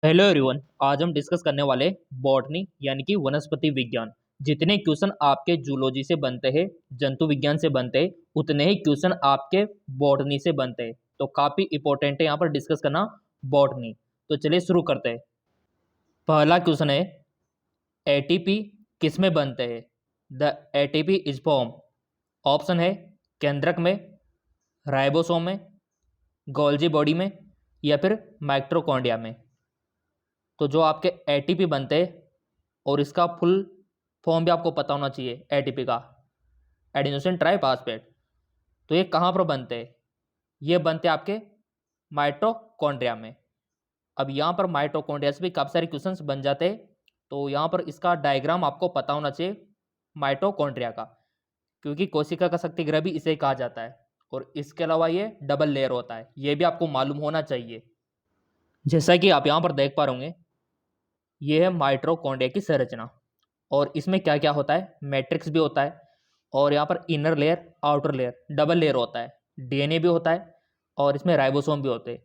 Hello everyone. आज हम discuss करने वाले बॉटनी यानी कि वनस्पति विज्ञान। जितने क्वेश्चन आपके जूलॉजी से बनते हैं, जंतु विज्ञान से बनते हैं, उतने ही क्वेश्चन आपके बॉटनी से बनते हैं। तो काफी इंपॉर्टेंट है यहाँ पर डिस्कस करना बॉटनी। तो चलिए शुरू करते हैं। पहला क्वेश्चन है, एटीपी किस में बनते हैं? The ATP is form. Option है केंद्रक में, राइबोसोम में, गोल्जी बॉडी में, या फिर माइटोकॉन्ड्रिया में। तो जो आपके एटीपी बनते हैं, और इसका फुल फॉर्म भी आपको पता होना चाहिए, एटीपी का एडिनोसिन ट्राइफॉस्फेट। तो ये कहाँ पर बनते हैं? ये बनते हैं आपके माइटोकॉन्ड्रिया में। अब यहाँ पर माइटोकॉन्ड्रिया से भी काफ़ी सारे क्वेश्चंस बन जाते हैं। तो यहाँ पर इसका डायग्राम आपको पता होना चाहिए माइटोकॉन्ड्रिया का, क्योंकि कोशिका का शक्ति गृह भी इसे कहा जाता है। और इसके अलावा ये डबल लेयर होता है, ये भी आपको मालूम होना चाहिए। जैसा कि आप यहाँ पर देख पा रहे होंगे, ये है माइटोकॉन्ड्रिया की संरचना। और इसमें क्या क्या होता है? मैट्रिक्स भी होता है, और यहाँ पर inner layer, outer layer, double layer होता है, डीएनए भी होता है, और इसमें राइबोसोम भी होते हैं,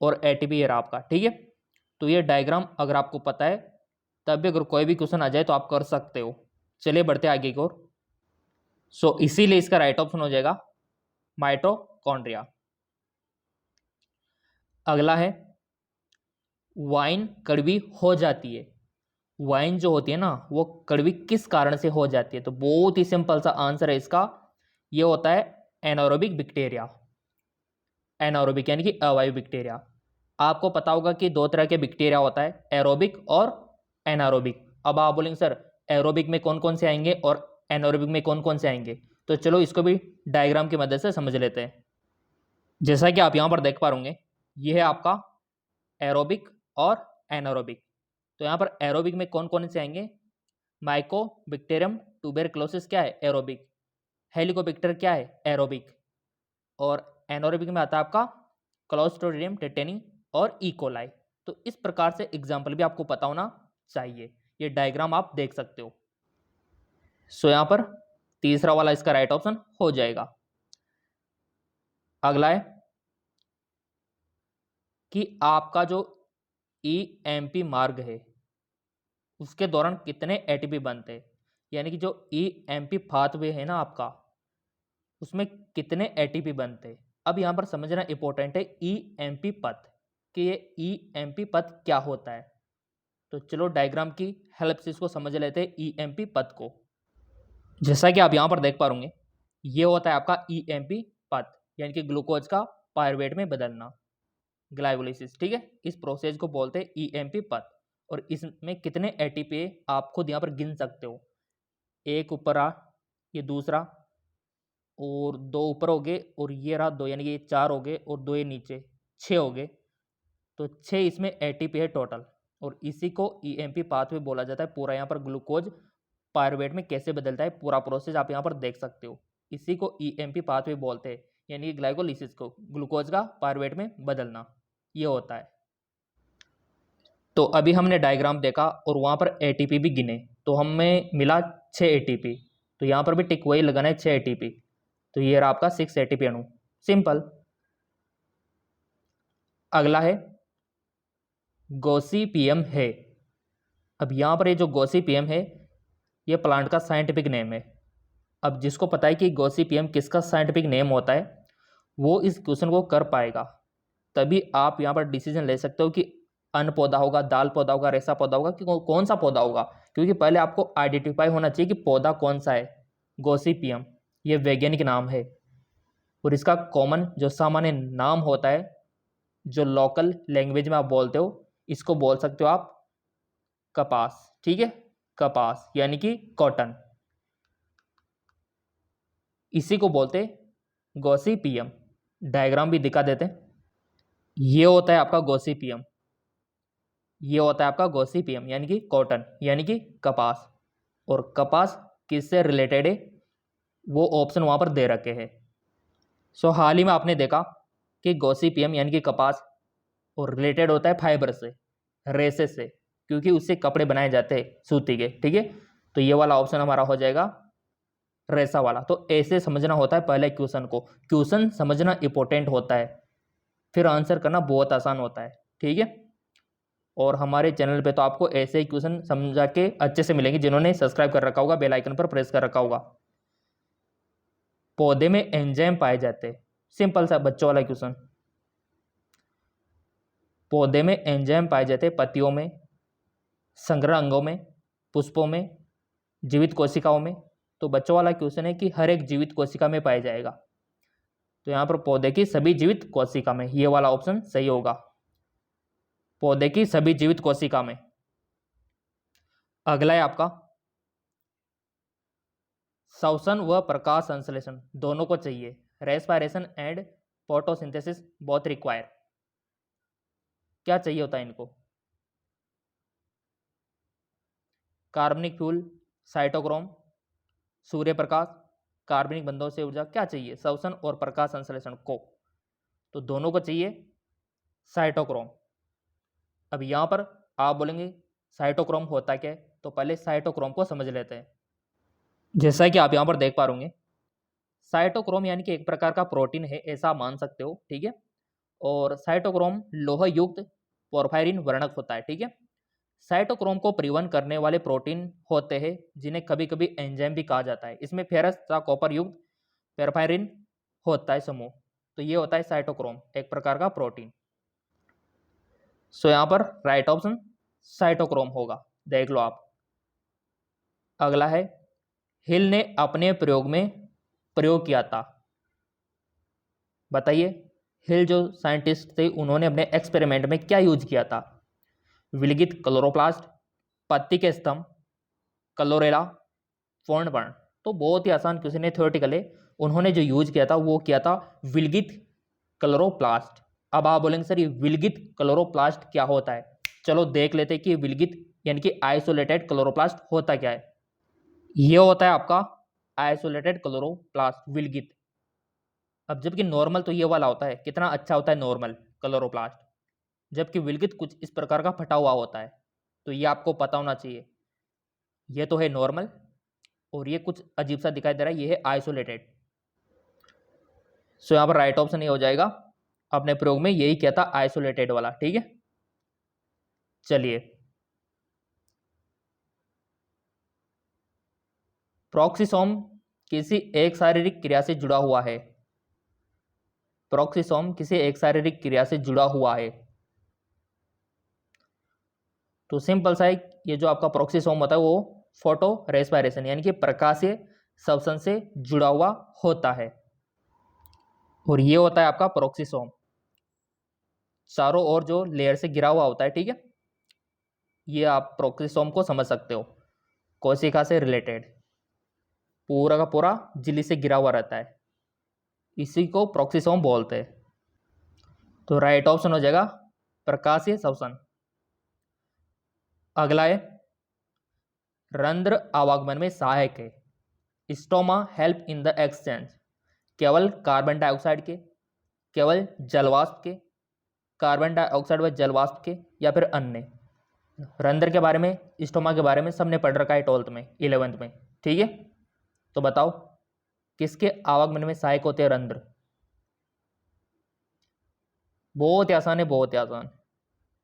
और एटीपी ये रहा आपका। ठीक है, तो ये डायग्राम अगर आपको पता है, तब भी अगर कोई भी क्वेश्चन आ जाए तो आप कर सकते हो। चलिए बढ़ते आगे की ओर। सो इसीलिए इसका राइट ऑप्शन हो जाएगा माइटोकॉन्ड्रिया। अगला है, वाइन कड़वी हो जाती है। वाइन जो होती है ना, वो कड़वी किस कारण से हो जाती है? तो बहुत ही सिंपल सा आंसर है इसका, ये होता है एनारोबिक बैक्टीरिया। एनारोबिक यानी कि अवायु बैक्टीरिया। आपको पता होगा कि दो तरह के बैक्टीरिया होता है, एरोबिक और एनारोबिक। अब आप बोलेंगे सर एरोबिक में कौन कौन से आएंगे और एनारोबिक में कौन कौन से आएंगे? तो चलो इसको भी डायग्राम की मदद से समझ लेते हैं। जैसा कि आप यहाँ पर देख पा रहे, ये है आपका एरोबिक और एनारोबिक। तो यहाँ पर एरोबिक में कौन कौन से आएंगे? माइकोबैक्टीरियम ट्यूबरक्लोसिस क्या है? एरोबिक। हेलिकोबैक्टर क्या है? एरोबिक। और एनारोबिक में आता है आपका क्लोस्ट्रिडियम टेटेनी और इकोलाई। तो इस प्रकार से एग्जाम्पल भी आपको पता होना चाहिए। ये डायग्राम आप देख सकते हो। सो यहाँ पर तीसरा वाला इसका राइट ऑप्शन हो जाएगा। अगला है कि आपका जो ईएमपी मार्ग है, उसके दौरान कितने एटीपी बनते हैं? यानी कि जो ईएमपी पाथवे है ना आपका, उसमें कितने एटीपी बनते हैं? अब यहां पर समझना इंपॉर्टेंट है ईएमपी पथ, कि ये ईएमपी पथ क्या होता है। तो चलो डायग्राम की हेल्प से इसको समझ लेते हैं, ईएमपी पथ को। जैसा कि आप यहां पर देख पा रहे, ये होता है आपका ईएमपी पथ, यानी कि ग्लूकोज का पायरुवेट में बदलना, ग्लाइकोलाइसिस। ठीक है, इस प्रोसेस को बोलते हैं ईएमपी पथ। और इसमें कितने एटीपी आप खुद यहाँ पर गिन सकते हो। एक ऊपर आ, ये दूसरा, और दो ऊपर हो गए, और ये रहा दो, यानी कि ये चार हो गए, और दो ये नीचे, छः हो गए। तो छः इसमें एटीपी है टोटल। और इसी को ईएमपी पाथवे बोला जाता है। पूरा यहाँ पर ग्लूकोज पायरुवेट में कैसे बदलता है, पूरा प्रोसेस आप यहाँ पर देख सकते हो। इसी को ईएमपी पाथवे बोलते हैं, यानी कि ग्लाइकोलाइसिस को, ग्लूकोज का पायरुवेट में बदलना, ये होता है। तो अभी हमने डायग्राम देखा और वहाँ पर एटीपी भी गिने, तो हमें मिला 6 एटीपी। तो यहाँ पर भी टिक वही लगाना है, 6 एटीपी। तो ये रहा आपका 6 एटीपी अणु, सिंपल। अगला है गॉसिपियम है। अब यहाँ पर ये जो गॉसिपियम है, ये प्लांट का साइंटिफिक नेम है। अब जिसको पता है कि गॉसिपियम किसका साइंटिफिक नेम होता है, वो इस क्वेश्चन को कर पाएगा। तभी आप यहाँ पर डिसीजन ले सकते हो कि अन्न पौधा होगा, दाल पौधा होगा, रेशा पौधा होगा, कि कौन सा पौधा होगा। क्योंकि पहले आपको आइडेंटिफाई होना चाहिए कि पौधा कौन सा है। गॉसिपियम ये वैज्ञानिक नाम है, और इसका कॉमन जो सामान्य नाम होता है, जो लोकल लैंग्वेज में आप बोलते हो, इसको बोल सकते हो आप कपास। ठीक है, कपास यानी कि कॉटन, इसी को बोलते गॉसिपियम। डायग्राम भी दिखा देते हैं। ये होता है आपका गॉसिपियम, ये होता है आपका गॉसिपियम यानी कि कॉटन, यानी कि कपास। और कपास किससे रिलेटेड है, वो ऑप्शन वहां पर दे रखे हैं। सो हाल ही में आपने देखा कि गॉसिपियम यानी कि कपास, और रिलेटेड होता है फाइबर से, रेसे से, क्योंकि उससे कपड़े बनाए जाते हैं सूती के। ठीक है, तो ये वाला ऑप्शन हमारा हो जाएगा रेसा वाला। तो ऐसे समझना होता है पहले क्वेश्चन को। क्वेश्चन समझना इंपॉर्टेंट होता है, फिर आंसर करना बहुत आसान होता है। ठीक है, और हमारे चैनल पे तो आपको ऐसे ही क्वेश्चन समझा के अच्छे से मिलेंगे। जिन्होंने सब्सक्राइब कर रखा होगा, बेल आइकन पर प्रेस कर रखा होगा। पौधे में एंजाइम पाए जाते हैं, सिंपल सा बच्चों वाला क्वेश्चन। पौधे में एंजाइम पाए जाते हैं पत्तियों में, संग्रह अंगों में, पुष्पों में, जीवित कोशिकाओं में। तो बच्चों वाला क्वेश्चन है कि हर एक जीवित कोशिका में पाया जाएगा। तो यहाँ पर पौधे की सभी जीवित कोशिका में, ये वाला ऑप्शन सही होगा, पौधे की सभी जीवित कोशिका में। अगला है आपका श्वसन व प्रकाश संश्लेषण दोनों को चाहिए। Respiration and photosynthesis both require. क्या चाहिए होता है इनको? कार्बनिक फ्यूल, साइटोक्रोम, सूर्य प्रकाश, कार्बनिक बंधों से ऊर्जा। क्या चाहिए श्वसन और प्रकाश संश्लेषण को? तो दोनों को चाहिए साइटोक्रोम। अब यहां पर आप बोलेंगे साइटोक्रोम होता क्या है, तो पहले साइटोक्रोम को समझ लेते हैं। जैसा कि आप यहां पर देख पा रहे होंगे, साइटोक्रोम यानी कि एक प्रकार का प्रोटीन है, ऐसा मान सकते हो, ठीक है। और साइटोक्रोम लोह युक्त पोरफायरिन वर्णक होता है, ठीक है। साइटोक्रोम को परिवहन करने वाले प्रोटीन होते हैं जिन्हें कभी कभी एंजाइम भी कहा जाता है। इसमें फेरस तथा कॉपर युक्त पोरफायरिन होता है समूह। तो ये होता है साइटोक्रोम, एक प्रकार का प्रोटीन। सो यहाँ पर राइट ऑप्शन साइटोक्रोम होगा, देख लो आप। अगला है हिल ने अपने प्रयोग में प्रयोग किया था। बताइए, हिल जो साइंटिस्ट थे उन्होंने अपने एक्सपेरिमेंट में क्या यूज किया था? विलगित क्लोरोप्लास्ट, पत्ती के स्तंभ, क्लोरेला, फोर्नवर्ण। तो बहुत ही आसान क्वेश्चन है, थ्योरेटिकल है। उन्होंने जो यूज किया था वो किया था विलगित क्लोरोप्लास्ट। अब आप बोलेंगे सर ये विलगित क्लोरोप्लास्ट क्या होता है? चलो देख लेते हैं कि विलगित यानी कि आइसोलेटेड क्लोरोप्लास्ट होता क्या है। ये होता है आपका आइसोलेटेड क्लोरोप्लास्ट, विलगित। अब जबकि नॉर्मल तो ये वाला होता है, कितना अच्छा होता है नॉर्मल क्लोरोप्लास्ट, जबकि विलगित कुछ इस प्रकार का फटा हुआ होता है। तो ये आपको पता होना चाहिए। ये तो है नॉर्मल और ये कुछ अजीब सा दिखाई दे रहा है, ये है आइसोलेटेड। सो यहाँ पर राइट ऑप्शन ये हो जाएगा, अपने प्रयोग में यही किया था आइसोलेटेड वाला, ठीक है। चलिए, प्रोक्सिसोम किसी एक शारीरिक क्रिया से जुड़ा हुआ है। प्रोक्सिसोम किसी एक शारीरिक क्रिया से जुड़ा हुआ है। तो सिंपल सा है, ये जो आपका प्रोक्सिसोम होता है वो फोटो रेस्पिरेशन यानी कि प्रकाशीय श्वसन से जुड़ा हुआ होता है। और ये होता है आपका प्रोक्सिसोम, चारों ओर जो लेयर से घिरा हुआ होता है, ठीक है। ये आप प्रोक्सिसोम को समझ सकते हो, कोशिका से रिलेटेड पूरा का पूरा झिल्ली से घिरा हुआ रहता है, इसी को प्रोक्सिसोम बोलते हैं। तो राइट ऑप्शन हो जाएगा प्रकाशीय श्वसन। अगला है रंध्र आवागमन में सहायक है। Stoma help in the exchange. केवल कार्बन डाइऑक्साइड के, केवल जलवाष्प के, कार्बन डाइऑक्साइड व जलवाष्प के, या फिर अन्य। रंध्र के बारे में, स्टोमा के बारे में सबने पढ़ रखा है 12th में, 11th में, ठीक है। तो बताओ किसके आवागमन में सहायक होते हैं रंध्र? बहुत ही आसान है, बहुत ही आसान,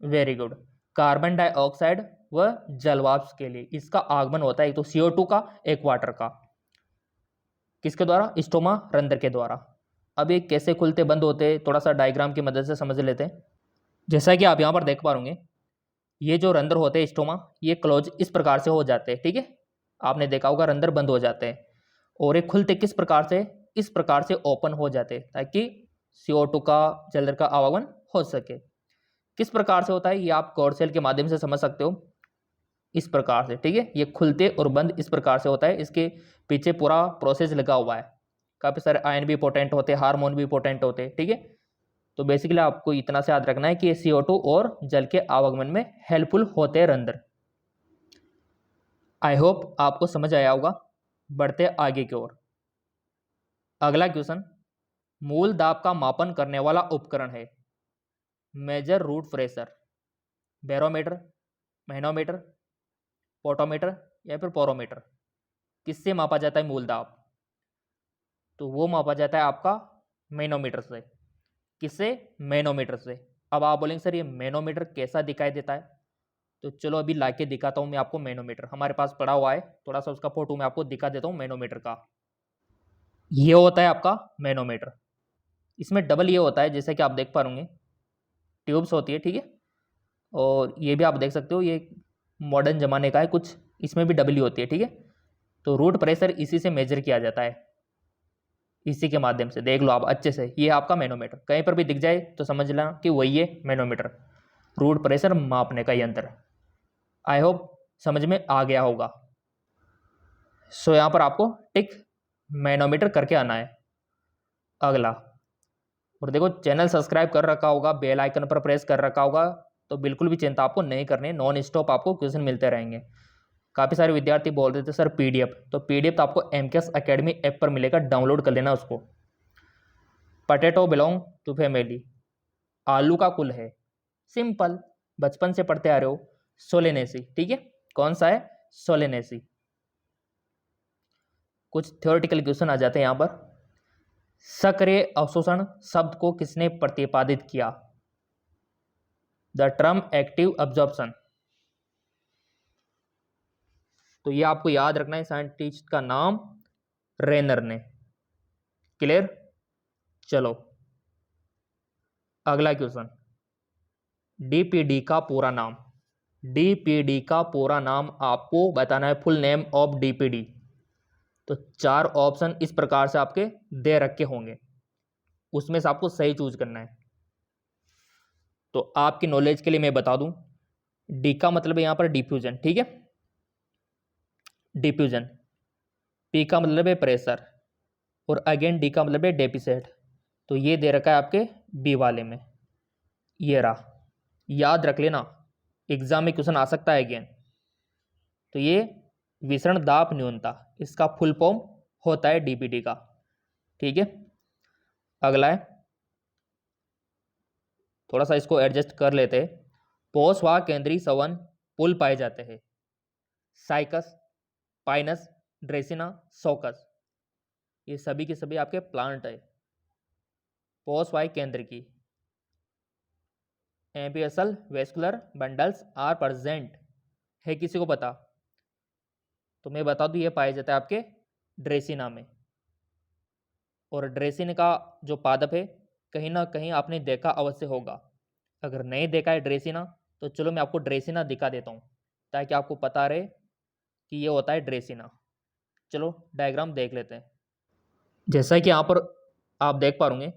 वेरी गुड। कार्बन डाइऑक्साइड व जलवाष्प के लिए इसका आगमन होता है, एक तो CO2 का, एक वाटर का। किसके द्वारा? स्टोमा रंध्र के द्वारा। अब ये कैसे खुलते बंद होते हैं, थोड़ा सा डायग्राम की मदद से समझ लेते हैं। जैसा कि आप यहाँ पर देख पा रहे होंगे, ये जो रंध्र होते हैं स्टोमा, ये क्लोज इस प्रकार से हो जाते हैं, ठीक है। आपने देखा होगा रंध्र बंद हो जाते हैं, और ये खुलते किस प्रकार से? इस प्रकार से ओपन हो जाते हैं ताकि CO2 का, जलर का आवागमन हो सके। किस प्रकार से होता है ये आप कोर सेल के माध्यम से समझ सकते हो, इस प्रकार से, ठीक है। ये खुलते और बंद इस प्रकार से होता है, इसके पीछे पूरा प्रोसेस लगा हुआ है। काफी सारे आयन भी पोटेंट होते हैं, हार्मोन भी पोटेंट होते हैं, ठीक है। तो बेसिकली आपको इतना से याद रखना है कि CO2 और जल के आवागमन में हेल्पफुल होते हैं रंध्र। आई होप आपको समझ आया होगा। बढ़ते आगे की ओर। अगला क्वेश्चन, मूल दाब का मापन करने वाला उपकरण है। Measure root pressure, barometer, manometer, potometer, या फिर पोरोमीटर। किससे मापा जाता है मूल दाब? तो वो मापा जाता है आपका मैनोमीटर से। किससे? मैनोमीटर से। अब आप बोलेंगे सर ये मैनोमीटर कैसा दिखाई देता है? तो चलो अभी ला के दिखाता हूँ मैं आपको मैनोमीटर, हमारे पास पड़ा हुआ है, थोड़ा सा उसका फोटो मैं आपको दिखा देता हूँ मैनोमीटर का। ये होता है आपका मैनोमीटर। इसमें डबल ये होता है, जैसे कि आप देख पा रहे होंगे, ट्यूब्स होती है, ठीक है। और ये भी आप देख सकते हो, ये मॉडर्न ज़माने का है कुछ, इसमें भी डबल ही होती है, ठीक है। तो रूट प्रेशर इसी से मेजर किया जाता है, इसी के माध्यम से। देख लो आप अच्छे से, ये आपका मैनोमीटर, कहीं पर भी दिख जाए तो समझ लेना कि वही है मैनोमीटर, रूट प्रेशर मापने का यंत्र। आई होप समझ में आ गया होगा। सो यहाँ पर आपको टिक मैनोमीटर करके आना है। अगला, और देखो चैनल सब्सक्राइब कर रखा होगा, बेल आइकन पर प्रेस कर रखा होगा, तो बिल्कुल भी चिंता आपको नहीं करनी है, नॉन स्टॉप आपको क्वेश्चन मिलते रहेंगे। काफ़ी सारे विद्यार्थी बोल रहे थे सर पीडीएफ, तो पीडीएफ तो आपको एमकेएस एकेडमी ऐप पर मिलेगा, डाउनलोड कर लेना उसको। पटेटो बिलोंग टू फैमिली, आलू का कुल है, सिंपल, बचपन से पढ़ते आ रहे हो, सोलेनेसी, ठीक है। कौन सा है? सोलेनेसी। कुछ थ्योरेटिकल क्वेश्चन आ जाते हैं यहाँ पर। सक्रिय अवशोषण शब्द को किसने प्रतिपादित किया? The term active absorption. तो ये आपको याद रखना है, साइंटिस्ट का नाम रेनर ने। क्लियर? चलो अगला क्वेश्चन, डीपीडी का पूरा नाम। डीपीडी का पूरा नाम आपको बताना है, फुल नेम ऑफ डीपीडी। तो 4 ऑप्शन इस प्रकार से आपके दे रखे होंगे, उसमें से आपको सही चूज करना है। तो आपकी नॉलेज के लिए मैं बता दूं, डी का मतलब है यहां पर डिफ्यूजन, ठीक है, डिफ्यूजन। पी का मतलब है प्रेशर, और अगेन डी का मतलब है डेफिसिट। तो ये दे रखा है आपके बी वाले में, ये रहा, याद रख लेना, एग्जाम में क्वेश्चन आ सकता है अगेन। तो ये विसरण दाब न्यूनता, इसका फुल फॉर्म होता है डीपीडी का, ठीक है। अगला है, थोड़ा सा इसको एडजस्ट कर लेते हैं। पोष व केंद्रीय संवन पुल पाए जाते हैं, साइकस, पाइनस, ड्रेसिना, सोकस, ये सभी के सभी आपके प्लांट है। पोष वायु केंद्र की एम्पियसल वेस्कुलर बंडल्स आर प्रेजेंट है, किसी को पता? तो मैं बता दूं, ये पाया जाता है आपके ड्रेसिना में। और ड्रेसिन का जो पादप है, कहीं ना कहीं आपने देखा अवश्य होगा। अगर नहीं देखा है ड्रेसिना, तो चलो मैं आपको ड्रेसिना दिखा देता हूँ, ताकि आपको पता रहे कि ये होता है ड्रेसिना। चलो डायग्राम देख लेते हैं। जैसा कि यहाँ पर आप देख पा रहे,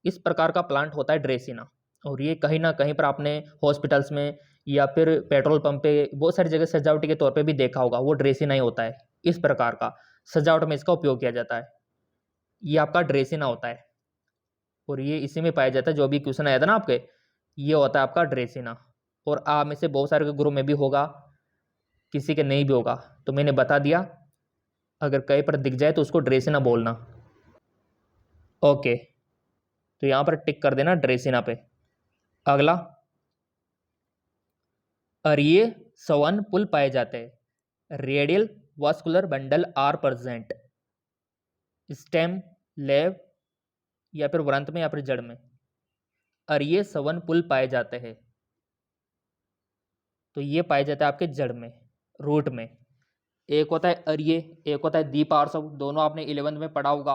इस प्रकार का प्लांट होता है ड्रेसिना। और ये कहीं ना कहीं पर आपने हॉस्पिटल्स में या फिर पेट्रोल पंप पे बहुत सारी जगह सजावटी के तौर पे भी देखा होगा, वो ड्रेसिना ही होता है। इस प्रकार का सजावट में इसका उपयोग किया जाता है, ये आपका ड्रेसिना होता है। और ये इसी में पाया जाता है, जो भी क्वेश्चन आया था ना आपके, ये होता है आपका ड्रेसिना। और आप में से बहुत सारे के ग्रुप में भी होगा, किसी के नहीं भी होगा, तो मैंने बता दिया, अगर कहीं पर दिख जाए तो उसको ड्रेसिना बोलना। ओके, तो यहाँ पर टिक कर देना ड्रेसिना पे। अगला, अरिये सवन पुल पाए जाते हैं, radial vascular bundle are present, stem, leaf, या फिर वृंत में या फिर जड़ में अरिये सवन पुल पाए जाते हैं। तो ये पाए जाता है आपके जड़ में, रूट में। एक होता है अरिये, एक होता है द्विपार्श्व, दोनों आपने 11th में पढ़ा होगा,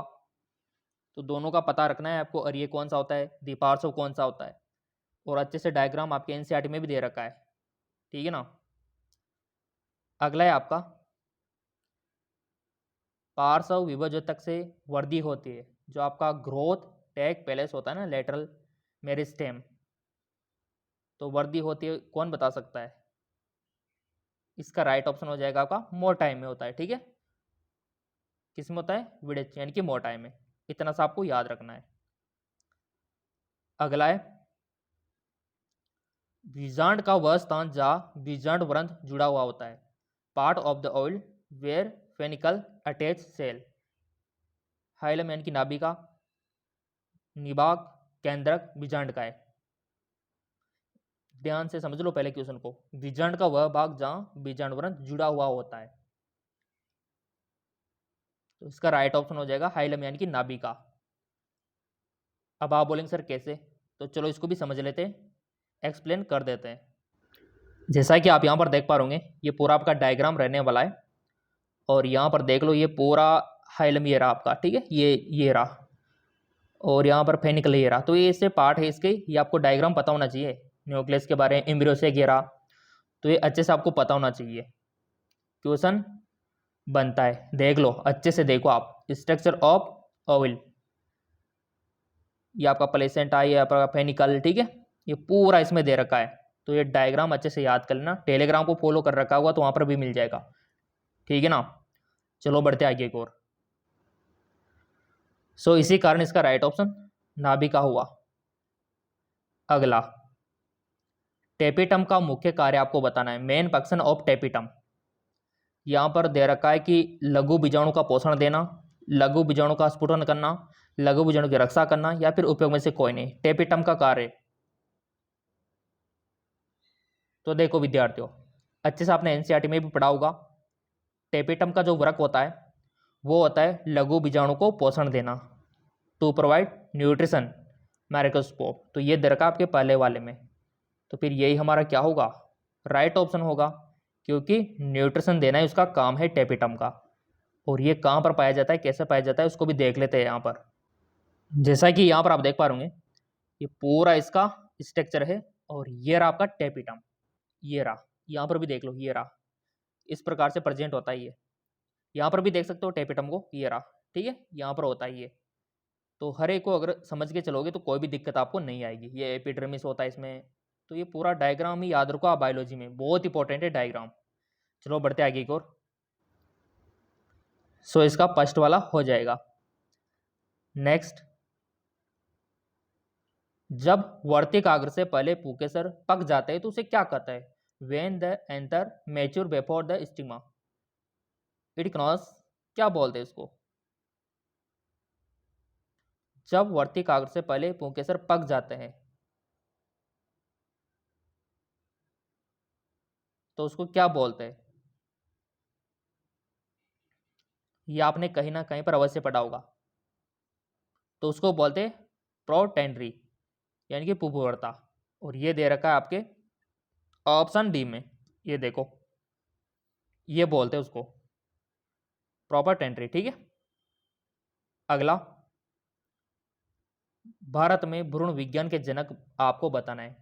तो दोनों का पता रखना है आपको, अरिये कौन सा होता है, द्विपार्श्व कौन सा होता है। और अच्छे से डायग्राम आपके एनसीईआरटी में भी दे रखा है, ठीक है ना। अगला है आपका, पार्श्व विभजक से वृद्धि होती है, जो आपका ग्रोथ टैग पैलेस होता है ना, लेटरल मेरिस्टेम, तो वृद्धि होती है, कौन बता सकता है? इसका राइट ऑप्शन हो जाएगा आपका मोटाई में होता है, ठीक है। किस में होता है? विडेच, यानी कि मोटाई में। इतना सा आपको याद रखना है। अगला है, बीजांड का वह स्थान जहाँ बीजांड व्रंथ जुड़ा हुआ होता है, part of the oil where funicle attach cell. Hilum यानी कि नाभिका, निभाग, केंद्रक बीजांड का है। ध्यान से समझ लो पहले क्वेश्चन को, बीजांड का वह भाग जहां बीजांड व्रंथ जुड़ा हुआ होता है, तो इसका राइट ऑप्शन हो जाएगा हाइलम यानी कि नाभिका। अब आप बोलेंगे सर कैसे, तो चलो इसको भी समझ लेते हैं, एक्सप्लेन कर देते हैं। जैसा कि आप यहाँ पर देख पा रहे होंगे, ये पूरा आपका डायग्राम रहने वाला है। और यहाँ पर देख लो, ये पूरा हाइलम ये रहा आपका, ठीक है, ये रहा, और यहाँ पर फेनिकल ये रहा। तो ये इससे पार्ट है इसके, ये आपको डायग्राम पता होना चाहिए न्यूक्लियस के बारे में, एम्ब्रियो से ये रहा। तो ये अच्छे से आपको पता होना चाहिए, क्वेश्चन बनता है। देख लो अच्छे से, देखो आप, स्ट्रक्चर ऑफ ओवल, ये आपका प्लेसेंटा, ये आपका फेनिकल, ठीक है, ये पूरा इसमें दे रखा है। तो ये डायग्राम अच्छे से याद कर लेना, टेलीग्राम को फॉलो कर रखा होगा तो वहाँ पर भी मिल जाएगा, ठीक है ना। चलो बढ़ते आगे एक और। इसी कारण इसका राइट ऑप्शन नाभिका हुआ। अगला, टेपिटम का मुख्य कार्य आपको बताना है, मेन फंक्शन ऑफ टेपिटम। यहाँ पर दे रखा है कि लघु बीजाणु का पोषण देना, लघु बीजाणु का स्फुटन करना, लघु बीजाणु की रक्षा करना, या फिर उपयोग में से कोई नहीं। टेपिटम का कार्य, तो देखो विद्यार्थियों, अच्छे से आपने एनसीईआरटी में भी पढ़ा होगा। टेपिटम का जो वर्क होता है वो होता है लघु बीजाणु को पोषण देना, टू प्रोवाइड न्यूट्रिशन माइक्रोस्कोप। तो ये दे रखा आपके पहले वाले में, तो फिर यही हमारा क्या होगा, राइट ऑप्शन होगा, क्योंकि न्यूट्रिशन देना ही उसका काम है टेपिटम का। और ये कहाँ पर पाया जाता है, कैसे पाया जाता है, उसको भी देख लेते हैं यहाँ पर। जैसा कि यहाँ पर आप देख पा रहे होंगे, ये पूरा इसका स्ट्रक्चर है, और ये रहा आपका टेपिटम, ये रहा, यहाँ पर भी देख लो, ये रहा, इस प्रकार से प्रेजेंट होता है ये। यहाँ पर भी देख सकते हो टेपिटम को, ये रहा, ठीक है, यहाँ पर होता है ये। तो हर एक को अगर समझ के चलोगे तो कोई भी दिक्कत आपको नहीं आएगी। ये एपिडर्मिस होता है इसमें। तो ये पूरा डायग्राम ही याद रखो आप, बायोलॉजी में बहुत इंपॉर्टेंट है डायग्राम। चलो बढ़ते आगे एक और। इसका फर्स्ट वाला हो जाएगा। नेक्स्ट, जब वर्तिक आग्र से पहले पुकेसर पक जाते हैं तो उसे क्या कहता है, when the anther mature before the stigma, इडिकनॉस, क्या बोलते हैं इसको। जब वर्तिक आग्र से पहले पुकेसर पक जाते हैं तो उसको क्या बोलते हैं। ये आपने कहीं ना कहीं पर अवश्य पढ़ा होगा। तो उसको बोलते हैं प्रोटेंड्री, यानी कि पुपवर्ता। और ये दे रखा है आपके ऑप्शन डी में, ये देखो, ये बोलते हैं उसको प्रोपेटेंट्री, ठीक है। अगला, भारत में भ्रूण विज्ञान के जनक आपको बताना है।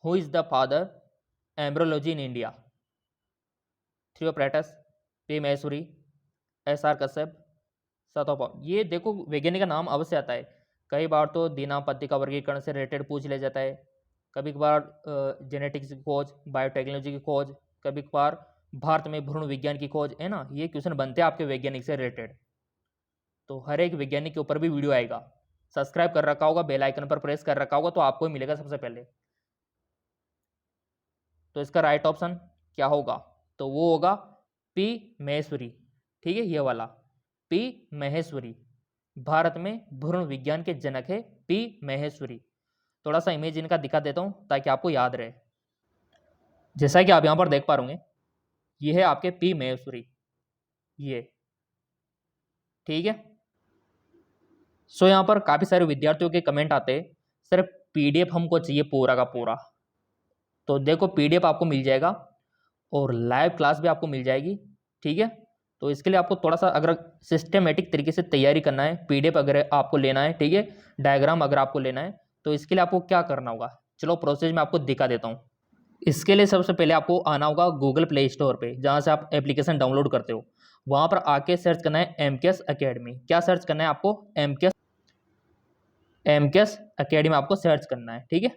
Who is the father embryology in India, Theophrastus, P Maheshwari, S R Kashyap, सतोपम। ये देखो वैज्ञानिक का नाम अवश्य आता है। कई बार तो दीनापत्ति का वर्गीकरण से रिलेटेड पूछ लिया जाता है, कभी कभार जेनेटिक्स की खोज, बायोटेक्नोलॉजी की खोज, कभी कभार भारत में भ्रूण विज्ञान की खोज, है ना। ये क्वेश्चन बनते हैं आपके वैज्ञानिक से रिलेटेड। तो हर एक वैज्ञानिक के ऊपर भी वीडियो आएगा। सब्सक्राइब कर रखा होगा, बेल आइकन पर प्रेस कर रखा होगा तो आपको ही मिलेगा सबसे पहले। तो इसका राइट ऑप्शन क्या होगा, तो वो होगा पी महेश्वरी, ठीक है, ये वाला पी महेश्वरी। भारत में भ्रूण विज्ञान के जनक है पी महेश्वरी। थोड़ा सा इमेज इनका दिखा देता हूं ताकि आपको याद रहे। जैसा कि आप यहां पर देख पा रहे, ये है आपके पी महेश्वरी, ये, ठीक है। यहाँ पर काफी सारे विद्यार्थियों के कमेंट आते हैं, सर पीडीएफ हमको चाहिए पूरा का पूरा। तो देखो पीडीएफ आपको मिल जाएगा और लाइव क्लास भी आपको मिल जाएगी, ठीक है। तो इसके लिए आपको थोड़ा सा अगर सिस्टमेटिक तरीके से तैयारी करना है, पीडीएफ अगर आपको लेना है, ठीक है, डायग्राम अगर आपको लेना है, तो इसके लिए आपको क्या करना होगा, चलो प्रोसेस में आपको दिखा देता हूँ। इसके लिए सबसे पहले आपको आना होगा गूगल प्ले स्टोर पे, जहाँ से आप एप्लीकेशन डाउनलोड करते हो। वहाँ पर आके सर्च करना है एमकेएस अकेडमी। क्या सर्च करना है आपको, एमकेएस अकेडमी आपको सर्च करना है, ठीक है।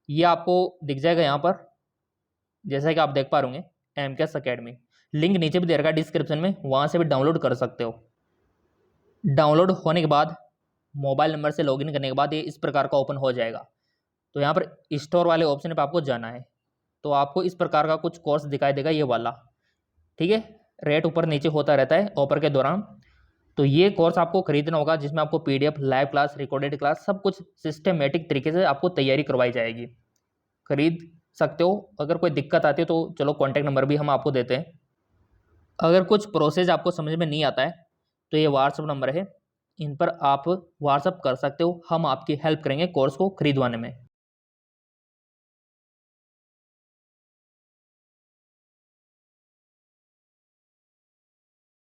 ये आपको दिख जाएगा यहाँ पर, जैसा कि आप देख पा रहे होंगे एमकेएस अकेडमी। लिंक नीचे भी दे रखा है डिस्क्रिप्शन में, वहाँ से भी डाउनलोड कर सकते हो। डाउनलोड होने के बाद मोबाइल नंबर से लॉगिन करने के बाद ये इस प्रकार का ओपन हो जाएगा। तो यहाँ पर स्टोर वाले ऑप्शन पर आपको जाना है, तो आपको इस प्रकार का कुछ कोर्स दिखाई देगा, ये वाला, ठीक है। रेट ऊपर नीचे होता रहता है ऑफर के दौरान। तो ये कोर्स आपको खरीदना होगा, जिसमें आपको PDF, live class, recorded class, सब कुछ सिस्टमेटिक तरीके से आपको तैयारी करवाई जाएगी। खरीद सकते हो। अगर कोई दिक्कत आती है तो चलो कॉन्टैक्ट नंबर भी हम आपको देते हैं। अगर कुछ प्रोसेस आपको समझ में नहीं आता है तो ये व्हाट्सअप नंबर है, इन पर आप व्हाट्सअप कर सकते हो, हम आपकी हेल्प करेंगे कोर्स को खरीदवाने में।